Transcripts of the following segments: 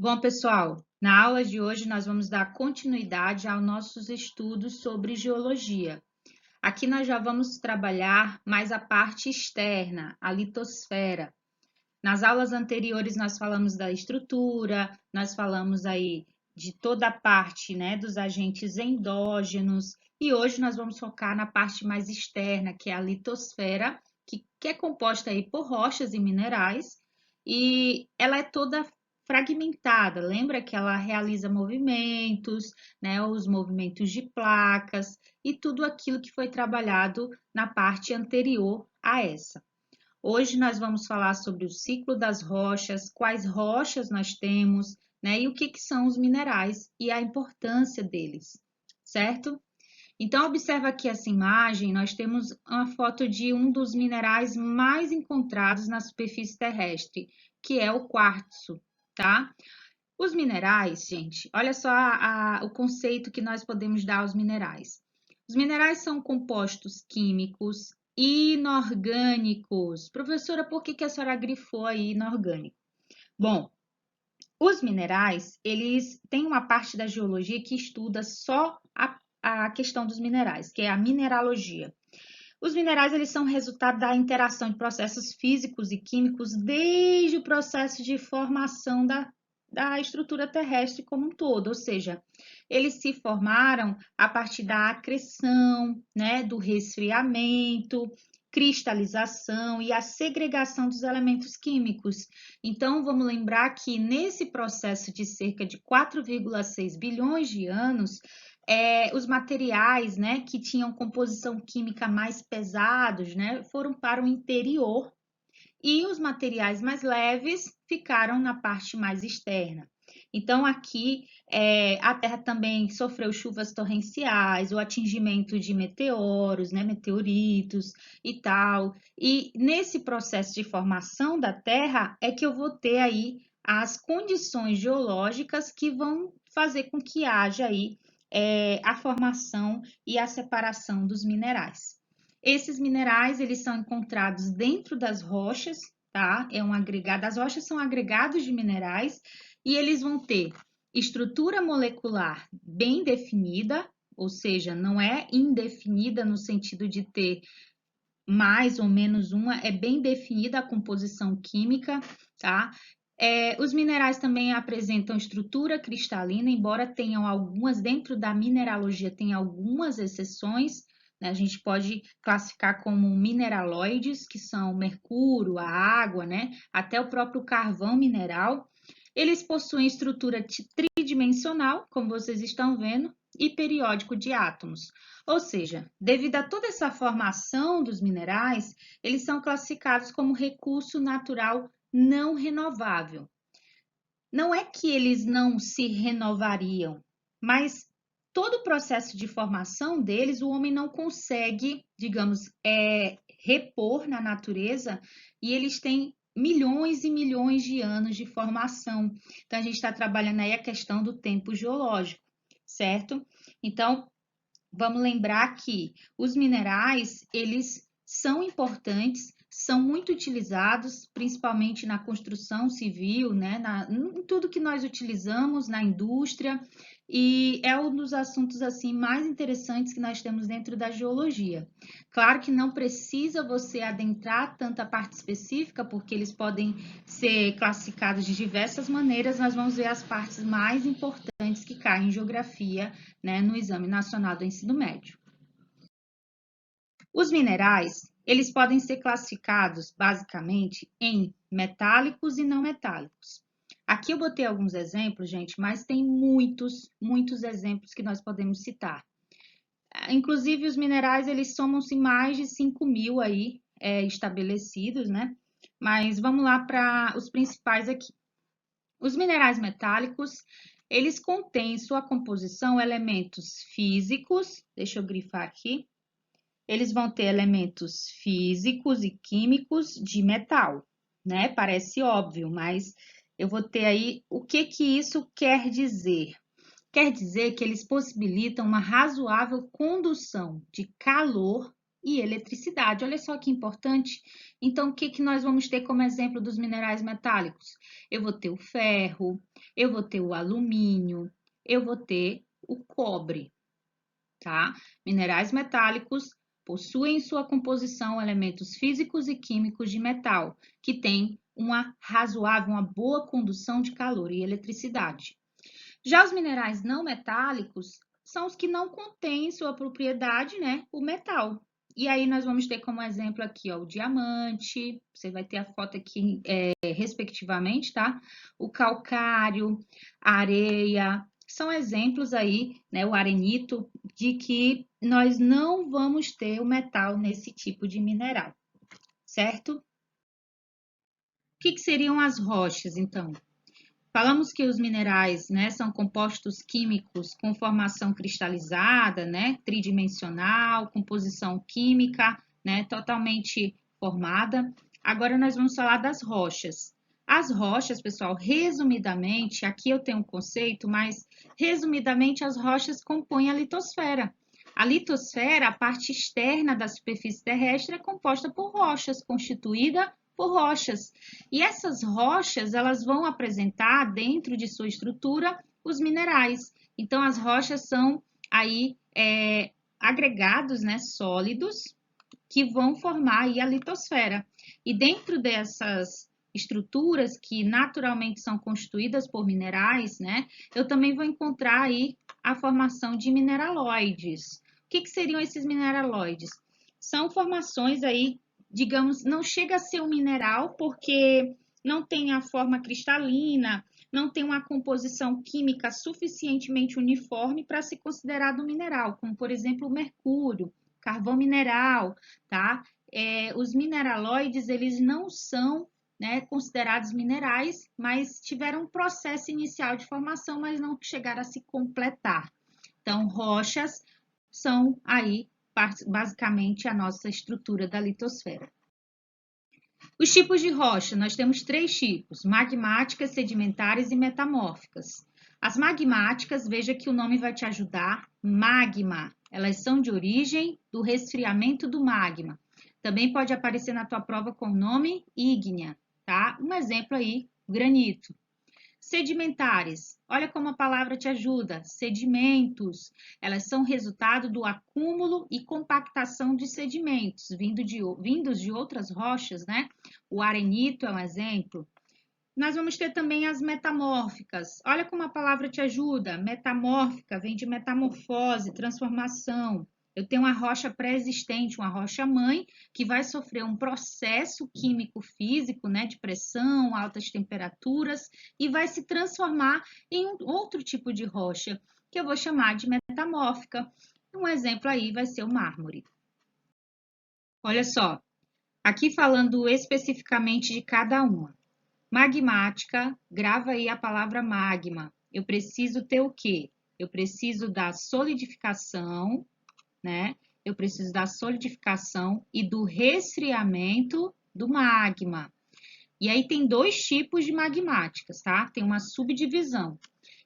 Bom, pessoal, na aula de hoje nós vamos dar continuidade aos nossos estudos sobre geologia. Aqui nós já vamos trabalhar mais a parte externa, a litosfera. Nas aulas anteriores nós falamos da estrutura, nós falamos aí de toda a parte, né, dos agentes endógenos, e hoje nós vamos focar na parte mais externa, que é a litosfera, que é composta aí por rochas e minerais, e ela é toda fragmentada. Lembra que ela realiza movimentos, né, os movimentos de placas e tudo aquilo que foi trabalhado na parte anterior a essa. Hoje nós vamos falar sobre o ciclo das rochas, quais rochas nós temos, né, e o que são os minerais e a importância deles, certo? Então, observa aqui essa imagem, nós temos uma foto de um dos minerais mais encontrados na superfície terrestre, que é o quartzo, tá? Os minerais, gente, olha só o conceito que nós podemos dar aos minerais. Os minerais são compostos químicos inorgânicos. Professora, por que a senhora grifou aí inorgânico? Bom, os minerais, eles têm uma parte da geologia que estuda só a questão dos minerais, que é a mineralogia. Os minerais, eles são resultado da interação de processos físicos e químicos desde o processo de formação da estrutura terrestre como um todo, ou seja, eles se formaram a partir da acreção, né, do resfriamento, cristalização e a segregação dos elementos químicos. Então, vamos lembrar que nesse processo de cerca de 4,6 bilhões de anos, os materiais, né, que tinham composição química mais pesados, né, foram para o interior e os materiais mais leves ficaram na parte mais externa. Então, aqui a Terra também sofreu chuvas torrenciais, o atingimento de meteoros, né, meteoritos e tal. E nesse processo de formação da Terra é que eu vou ter aí as condições geológicas que vão fazer com que haja aí a formação e a separação dos minerais. Esses minerais, eles são encontrados dentro das rochas, tá? É um agregado, as rochas são agregados de minerais e eles vão ter estrutura molecular bem definida, ou seja, não é indefinida no sentido de ter mais ou menos uma, é bem definida a composição química, tá? Os minerais também apresentam estrutura cristalina, embora tenham algumas, dentro da mineralogia, tem algumas exceções, né? A gente pode classificar como mineraloides, que são o mercúrio, a água, né? Até o próprio carvão mineral. Eles possuem estrutura tridimensional, como vocês estão vendo, e periódico de átomos. Ou seja, devido a toda essa formação dos minerais, eles são classificados como recurso natural não renovável. Não é que eles não se renovariam, mas todo o processo de formação deles, o homem não consegue, digamos, repor na natureza, e eles têm milhões e milhões de anos de formação. Então, a gente está trabalhando aí a questão do tempo geológico, certo? Então, vamos lembrar que os minerais, eles são importantes, são muito utilizados, principalmente na construção civil, né, em tudo que nós utilizamos na indústria, e é um dos assuntos assim mais interessantes que nós temos dentro da geologia. Claro que não precisa você adentrar tanta parte específica, porque eles podem ser classificados de diversas maneiras, nós vamos ver as partes mais importantes que caem em geografia, né, no Exame Nacional do Ensino Médio. Os minerais, eles podem ser classificados basicamente em metálicos e não metálicos. Aqui eu botei alguns exemplos, gente, mas tem muitos, muitos exemplos que nós podemos citar. Inclusive, os minerais, eles somam-se mais de 5.000 aí estabelecidos, né? Mas vamos lá para os principais aqui. Os minerais metálicos, eles contêm em sua composição elementos físicos, deixa eu grifar aqui, eles vão ter elementos físicos e químicos de metal, né? Parece óbvio, mas eu vou ter aí o que isso quer dizer. Quer dizer que eles possibilitam uma razoável condução de calor e eletricidade. Olha só que importante. Então, o que que nós vamos ter como exemplo dos minerais metálicos? Eu vou ter o ferro, eu vou ter o alumínio, eu vou ter o cobre, tá? Minerais metálicos possuem em sua composição elementos físicos e químicos de metal, que têm uma razoável, uma boa condução de calor e eletricidade. Já os minerais não metálicos são os que não contêm em sua propriedade, né, o metal. E aí nós vamos ter como exemplo aqui, ó, o diamante, você vai ter a foto aqui, respectivamente, tá? O calcário, a areia, são exemplos aí, né, o arenito, de que nós não vamos ter o metal nesse tipo de mineral, certo? O que seriam as rochas, então? Falamos que os minerais, né, são compostos químicos com formação cristalizada, né, tridimensional, composição química, né, totalmente formada. Agora nós vamos falar das rochas. As rochas, pessoal, resumidamente, aqui eu tenho um conceito, mas resumidamente as rochas compõem a litosfera. A litosfera, a parte externa da superfície terrestre, é composta por rochas, constituída por rochas. E essas rochas, elas vão apresentar dentro de sua estrutura os minerais. Então, as rochas são aí agregados, né, sólidos que vão formar aí a litosfera. E dentro dessas estruturas que naturalmente são constituídas por minerais, né, eu também vou encontrar aí a formação de mineraloides. O que seriam esses mineraloides? São formações aí, digamos, não chega a ser um mineral porque não tem a forma cristalina, não tem uma composição química suficientemente uniforme para ser considerado um mineral, como por exemplo o mercúrio, carvão mineral, tá? Os mineraloides, eles não são, né, considerados minerais, mas tiveram um processo inicial de formação, mas não chegaram a se completar. Então, rochas são aí basicamente a nossa estrutura da litosfera. Os tipos de rocha, nós temos 3 tipos: magmáticas, sedimentares e metamórficas. As magmáticas, veja que o nome vai te ajudar, magma. Elas são de origem do resfriamento do magma. Também pode aparecer na tua prova com o nome ígnea, tá? Um exemplo aí, granito. Sedimentares, olha como a palavra te ajuda. Sedimentos, elas são resultado do acúmulo e compactação de sedimentos vindos de outras rochas, né? O arenito é um exemplo. Nós vamos ter também as metamórficas. Olha como a palavra te ajuda. Metamórfica vem de metamorfose, transformação. Eu tenho uma rocha pré-existente, uma rocha mãe, que vai sofrer um processo químico-físico, né, de pressão, altas temperaturas, e vai se transformar em um outro tipo de rocha, que eu vou chamar de metamórfica. Um exemplo aí vai ser o mármore. Olha só, aqui falando especificamente de cada uma. Magmática, grava aí a palavra magma. Eu preciso ter o quê? Eu preciso da solidificação, né? Eu preciso da solidificação e do resfriamento do magma. E aí tem 2 tipos de magmáticas, tá? Tem uma subdivisão.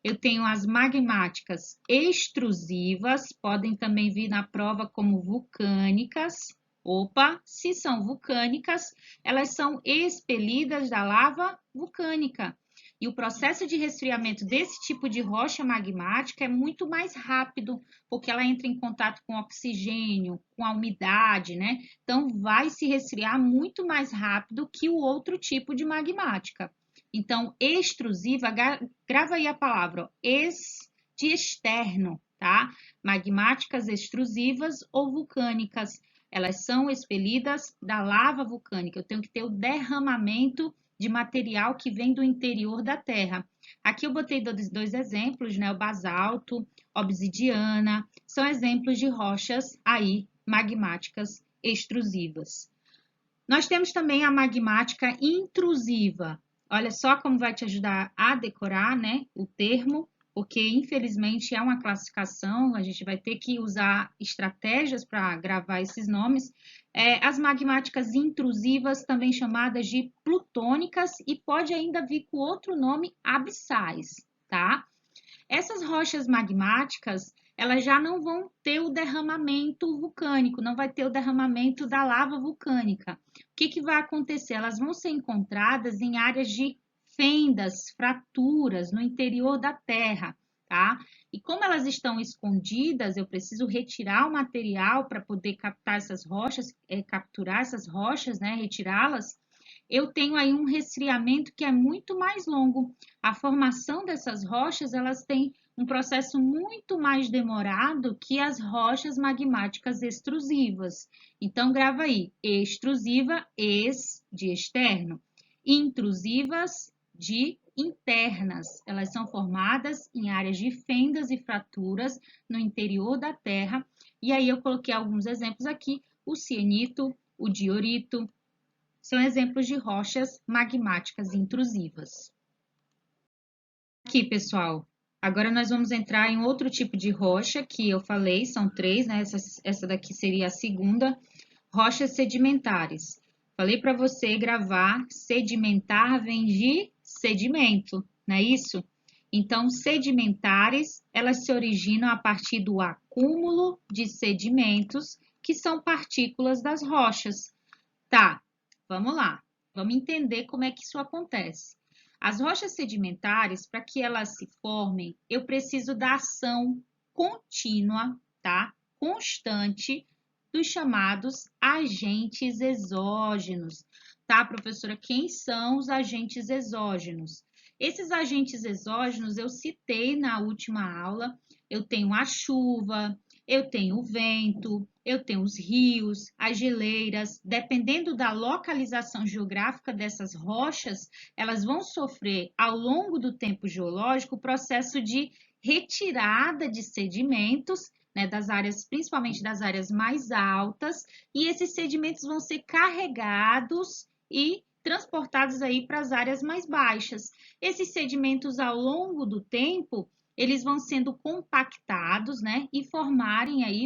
Eu tenho as magmáticas extrusivas, podem também vir na prova como vulcânicas. Opa, se são vulcânicas, elas são expelidas da lava vulcânica. E o processo de resfriamento desse tipo de rocha magmática é muito mais rápido, porque ela entra em contato com oxigênio, com a umidade, né? Então, vai se resfriar muito mais rápido que o outro tipo de magmática. Então, extrusiva, grava aí a palavra, ó, de externo, tá? Magmáticas extrusivas ou vulcânicas, elas são expelidas da lava vulcânica. Eu tenho que ter o derramamento de material que vem do interior da Terra. Aqui eu botei 2 exemplos, né? O basalto, obsidiana, são exemplos de rochas aí magmáticas extrusivas. Nós temos também a magmática intrusiva. Olha só como vai te ajudar a decorar, né, o termo, porque infelizmente é uma classificação, a gente vai ter que usar estratégias para gravar esses nomes. As magmáticas intrusivas, também chamadas de plutônicas, e pode ainda vir com outro nome, abissais, tá? Essas rochas magmáticas, elas já não vão ter o derramamento vulcânico, não vai ter o derramamento da lava vulcânica. O que vai acontecer? Elas vão ser encontradas em áreas de fendas, fraturas no interior da Terra, tá? E como elas estão escondidas, eu preciso retirar o material para poder captar essas rochas, capturar essas rochas, né? Retirá-las. Eu tenho aí um resfriamento que é muito mais longo. A formação dessas rochas, elas têm um processo muito mais demorado que as rochas magmáticas extrusivas. Então, grava aí, extrusiva, ex, de externo, intrusivas, de internas. Elas são formadas em áreas de fendas e fraturas no interior da Terra. E aí eu coloquei alguns exemplos aqui, o cienito, o diorito, são exemplos de rochas magmáticas intrusivas. Aqui, pessoal, agora nós vamos entrar em outro tipo de rocha que eu falei, são três, né? Essa daqui seria a segunda, rochas sedimentares. Falei para você gravar, sedimentar vem de sedimento, não é isso? Então, sedimentares, elas se originam a partir do acúmulo de sedimentos, que são partículas das rochas. Tá, vamos lá. Vamos entender como é que isso acontece. As rochas sedimentares, para que elas se formem, eu preciso da ação contínua, tá? Constante dos chamados agentes exógenos. Tá, professora? Quem são os agentes exógenos? Esses agentes exógenos eu citei na última aula. Eu tenho a chuva, eu tenho o vento, eu tenho os rios, as geleiras. Dependendo da localização geográfica dessas rochas, elas vão sofrer ao longo do tempo geológico o processo de retirada de sedimentos, né, das áreas, principalmente das áreas mais altas, e esses sedimentos vão ser carregados e transportados aí para as áreas mais baixas. Esses sedimentos, ao longo do tempo, eles vão sendo compactados, né, e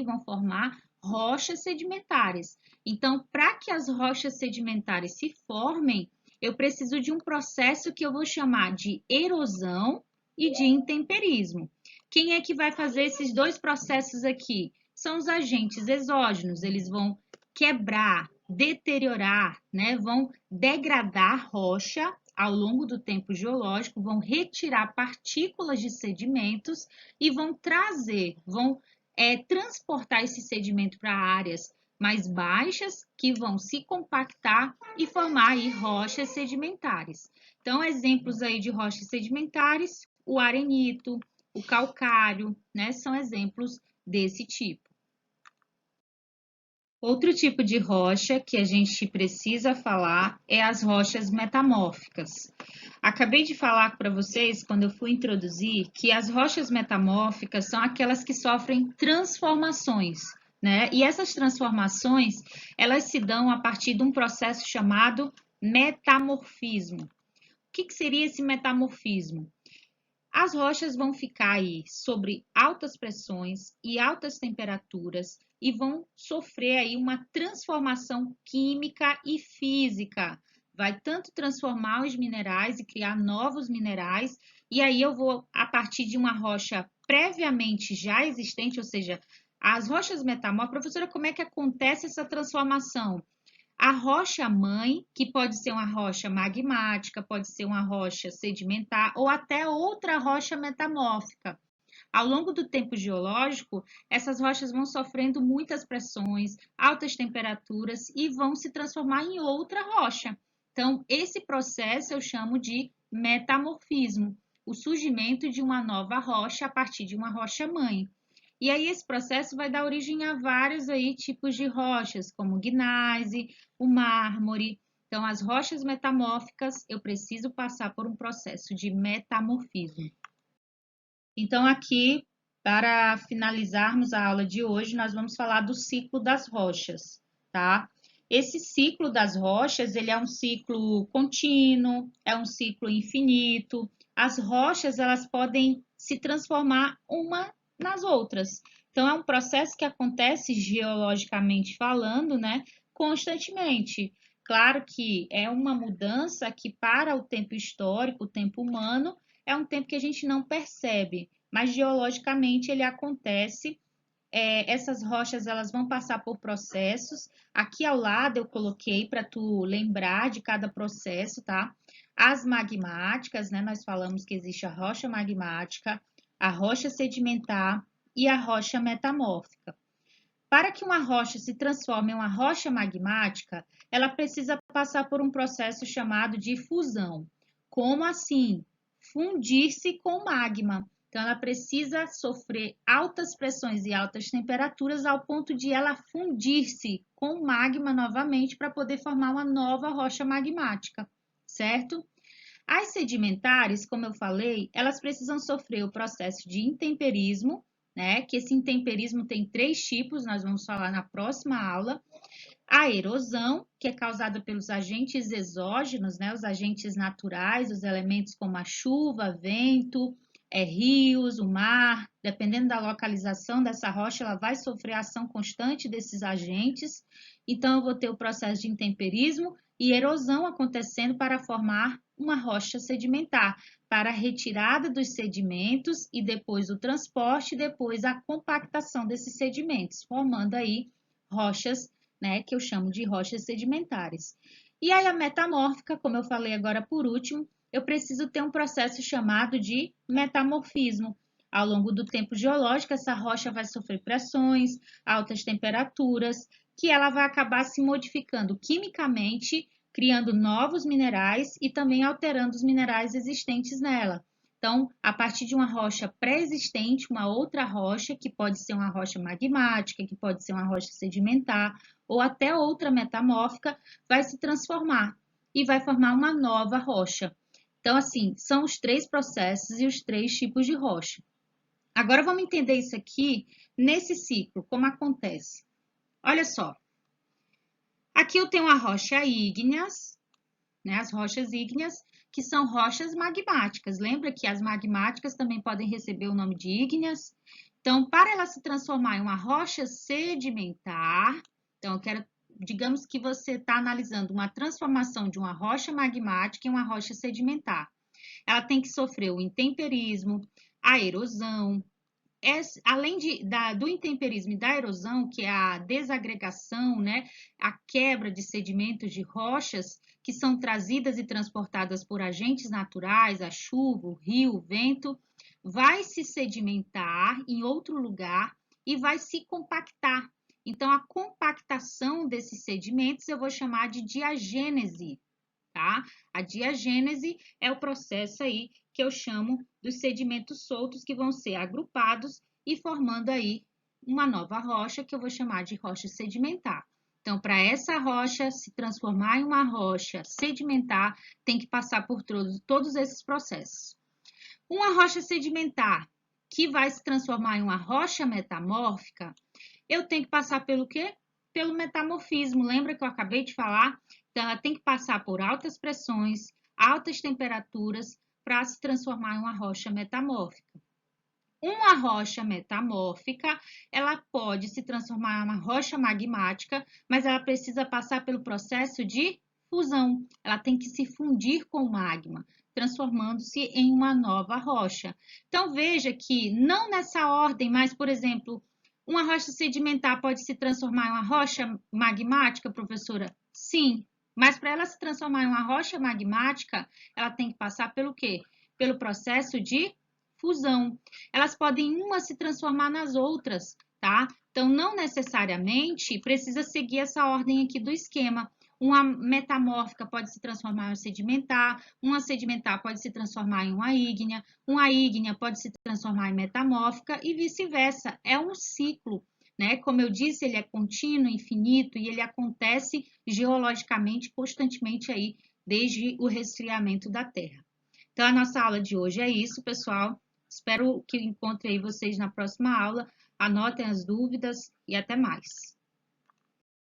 vão formar rochas sedimentares. Então, para que as rochas sedimentares se formem, eu preciso de um processo que eu vou chamar de erosão e de intemperismo. Quem é que vai fazer esses dois processos aqui? São os agentes exógenos, eles vão quebrar, deteriorar, né? Vão degradar rocha ao longo do tempo geológico, vão retirar partículas de sedimentos e vão transportar esse sedimento para áreas mais baixas, que vão se compactar e formar aí rochas sedimentares. Então, exemplos aí de rochas sedimentares, o arenito, o calcário, né, são exemplos desse tipo. Outro tipo de rocha que a gente precisa falar é as rochas metamórficas. Acabei de falar para vocês, quando eu fui introduzir, que as rochas metamórficas são aquelas que sofrem transformações, né? E essas transformações, elas se dão a partir de um processo chamado metamorfismo. O que seria esse metamorfismo? As rochas vão ficar aí sobre altas pressões e altas temperaturas e vão sofrer aí uma transformação química e física. Vai tanto transformar os minerais e criar novos minerais, e aí eu vou, a partir de uma rocha previamente já existente, ou seja, as rochas metamórficas. Professora, como é que acontece essa transformação? A rocha mãe, que pode ser uma rocha magmática, pode ser uma rocha sedimentar ou até outra rocha metamórfica. Ao longo do tempo geológico, essas rochas vão sofrendo muitas pressões, altas temperaturas e vão se transformar em outra rocha. Então, esse processo eu chamo de metamorfismo, o surgimento de uma nova rocha a partir de uma rocha mãe. E aí esse processo vai dar origem a vários aí tipos de rochas, como o gneiss, o mármore. Então, as rochas metamórficas, eu preciso passar por um processo de metamorfismo. Então, aqui, para finalizarmos a aula de hoje, nós vamos falar do ciclo das rochas, tá? Esse ciclo das rochas, ele é um ciclo contínuo, é um ciclo infinito. As rochas, elas podem se transformar uma nas outras. Então, é um processo que acontece geologicamente falando, né, constantemente. Claro que é uma mudança que para o tempo histórico, o tempo humano, é um tempo que a gente não percebe, mas geologicamente ele acontece. Essas rochas elas vão passar por processos. Aqui ao lado eu coloquei para tu lembrar de cada processo, tá? As magmáticas, né? Nós falamos que existe a rocha magmática, a rocha sedimentar e a rocha metamórfica. Para que uma rocha se transforme em uma rocha magmática, ela precisa passar por um processo chamado de fusão. Como assim? Fundir-se com magma. Então, ela precisa sofrer altas pressões e altas temperaturas ao ponto de ela fundir-se com magma novamente para poder formar uma nova rocha magmática, certo? As sedimentares, como eu falei, elas precisam sofrer o processo de intemperismo, né? Que esse intemperismo tem 3 tipos, nós vamos falar na próxima aula. A erosão, que é causada pelos agentes exógenos, né? Os agentes naturais, os elementos como a chuva, vento, rios, o mar, dependendo da localização dessa rocha, ela vai sofrer a ação constante desses agentes. Então, eu vou ter o processo de intemperismo e erosão acontecendo para formar uma rocha sedimentar, para a retirada dos sedimentos e depois o transporte e depois a compactação desses sedimentos, formando aí rochas, né, que eu chamo de rochas sedimentares. E aí a metamórfica, como eu falei agora por último, eu preciso ter um processo chamado de metamorfismo. Ao longo do tempo geológico, essa rocha vai sofrer pressões, altas temperaturas, que ela vai acabar se modificando quimicamente, criando novos minerais e também alterando os minerais existentes nela. Então, a partir de uma rocha pré-existente, uma outra rocha, que pode ser uma rocha magmática, que pode ser uma rocha sedimentar, ou até outra metamórfica, vai se transformar e vai formar uma nova rocha. Então, assim, são os 3 processos e os 3 tipos de rocha. Agora, vamos entender isso aqui nesse ciclo, como acontece. Olha só, aqui eu tenho a rocha ígneas, né, as rochas ígneas, que são rochas magmáticas. Lembra que as magmáticas também podem receber o nome de ígneas? Então, para ela se transformar em uma rocha sedimentar, então eu quero, digamos que você está analisando uma transformação de uma rocha magmática em uma rocha sedimentar. Ela tem que sofrer o intemperismo, a erosão, além do intemperismo e da erosão, que é a desagregação, né, a quebra de sedimentos de rochas que são trazidas e transportadas por agentes naturais, a chuva, o rio, o vento, vai se sedimentar em outro lugar e vai se compactar. Então, a compactação desses sedimentos eu vou chamar de diagênese, tá? A diagênese é o processo aí que eu chamo dos sedimentos soltos que vão ser agrupados e formando aí uma nova rocha que eu vou chamar de rocha sedimentar. Então, para essa rocha se transformar em uma rocha sedimentar, tem que passar por todos esses processos. Uma rocha sedimentar que vai se transformar em uma rocha metamórfica, eu tenho que passar pelo quê? Pelo metamorfismo. Lembra que eu acabei de falar? Então, ela tem que passar por altas pressões, altas temperaturas, para se transformar em uma rocha metamórfica. Uma rocha metamórfica, ela pode se transformar em uma rocha magmática, mas ela precisa passar pelo processo de fusão. Ela tem que se fundir com o magma, transformando-se em uma nova rocha. Então, veja que não nessa ordem, mas, por exemplo, uma rocha sedimentar pode se transformar em uma rocha magmática, professora? Sim, mas para ela se transformar em uma rocha magmática, ela tem que passar pelo quê? Pelo processo de fusão. Elas podem uma se transformar nas outras, tá? Então, não necessariamente precisa seguir essa ordem aqui do esquema. Uma metamórfica pode se transformar em uma sedimentar pode se transformar em uma ígnea pode se transformar em metamórfica e vice-versa. É um ciclo, né? Como eu disse, ele é contínuo, infinito e ele acontece geologicamente, constantemente aí, desde o resfriamento da Terra. Então, a nossa aula de hoje é isso, pessoal. Espero que encontre aí vocês na próxima aula. Anotem as dúvidas e até mais.